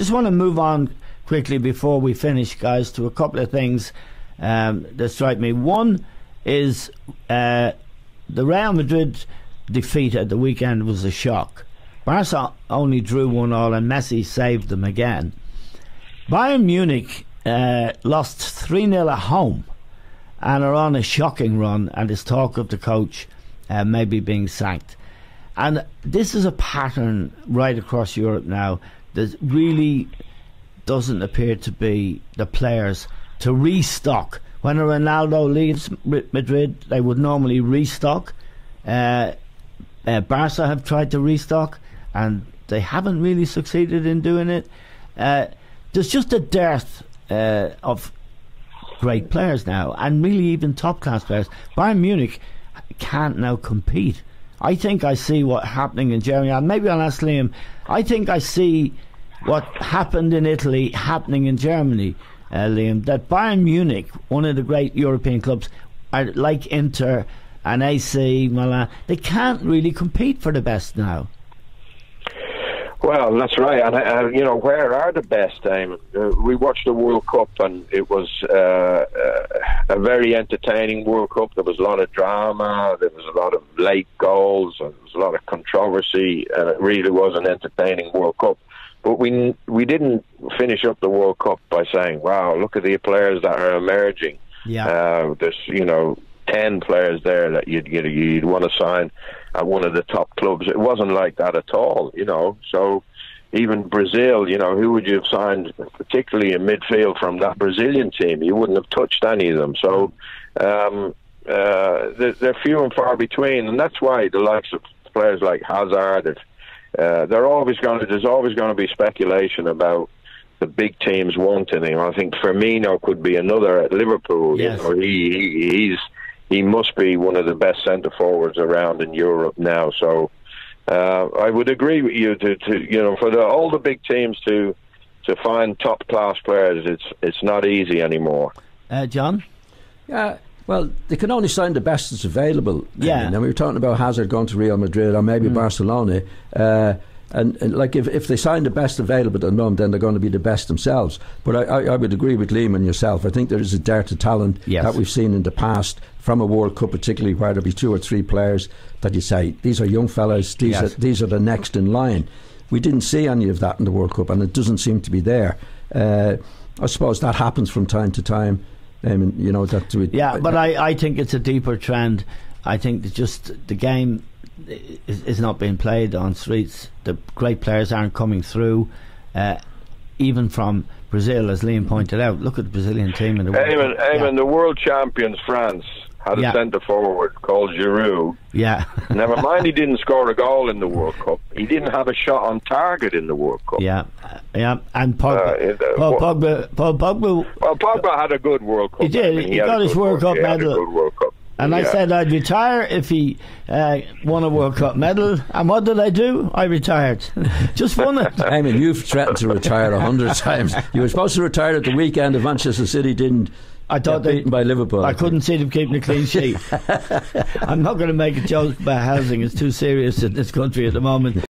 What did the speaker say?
Just want to move on quickly before we finish, guys, to a couple of things that strike me. One is the Real Madrid defeat at the weekend was a shock. Barca only drew 1-1 and Messi saved them again. Bayern Munich lost 3-0 at home and are on a shocking run, and there's talk of the coach maybe being sacked. And this is a pattern right across Europe now. There really doesn't appear to be the players to restock. When Ronaldo leaves Madrid, they would normally restock. Barca have tried to restock, and they haven't really succeeded in doing it. There's just a dearth of great players now, and really even top-class players. Bayern Munich can't now compete. I think I see what's happening in Germany, and maybe I'll ask Liam. I think I see what happened in Italy happening in Germany, Liam. That Bayern Munich, one of the great European clubs, are like Inter and AC Milan. They can't really compete for the best now. Well, that's right, and where are the best? We watched the World Cup, and it was a very entertaining World Cup. There was a lot of drama, there was a lot of late goals, and there was a lot of controversy, and it really was an entertaining World Cup. But we didn't finish up the World Cup by saying, "Wow, look at the players that are emerging." Yeah, there's 10 players there that you'd want to sign at one of the top clubs. It wasn't like that at all, So even Brazil, who would you have signed, particularly in midfield from that Brazilian team? You wouldn't have touched any of them. So they're few and far between, and that's why the likes of players like Hazard, there's always going to be speculation about the big teams wanting him. I think Firmino could be another at Liverpool. Yes. He must be one of the best centre forwards around in Europe now. So I would agree with you for all the big teams to find top class players. It's not easy anymore. John? Yeah. Well, they can only sign the best that's available. Yeah. And we were talking about Hazard going to Real Madrid or maybe Barcelona. And like if they sign the best available at the moment, then they're going to be the best themselves. But I would agree with Liam and yourself. I think there is a dearth of talent that we've seen in the past from a World Cup, particularly where there'll be 2 or 3 players that you say, these are young fellas, these are the next in line. We didn't see any of that in the World Cup, and it doesn't seem to be there. I suppose that happens from time to time. But I think it's a deeper trend. I think that just the game is not being played on streets. The great players aren't coming through, even from Brazil, as Liam pointed out. Look at the Brazilian team in the World Cup. The world champions France had a centre forward called Giroud. Yeah. Never mind, he didn't score a goal in the World Cup. He didn't have a shot on target in the World Cup. Yeah. And Pogba. Pogba had a good World Cup. He did. He got his World Cup medal. He had a good World Cup. And I said I'd retire if he won a World Cup medal. And what did I do? I retired. Just won it. You've threatened to retire 100 times. You were supposed to retire at the weekend if Manchester City didn't. I thought get beaten by Liverpool. I couldn't see them keeping a clean sheet. I'm not going to make a joke about housing. It's too serious in this country at the moment.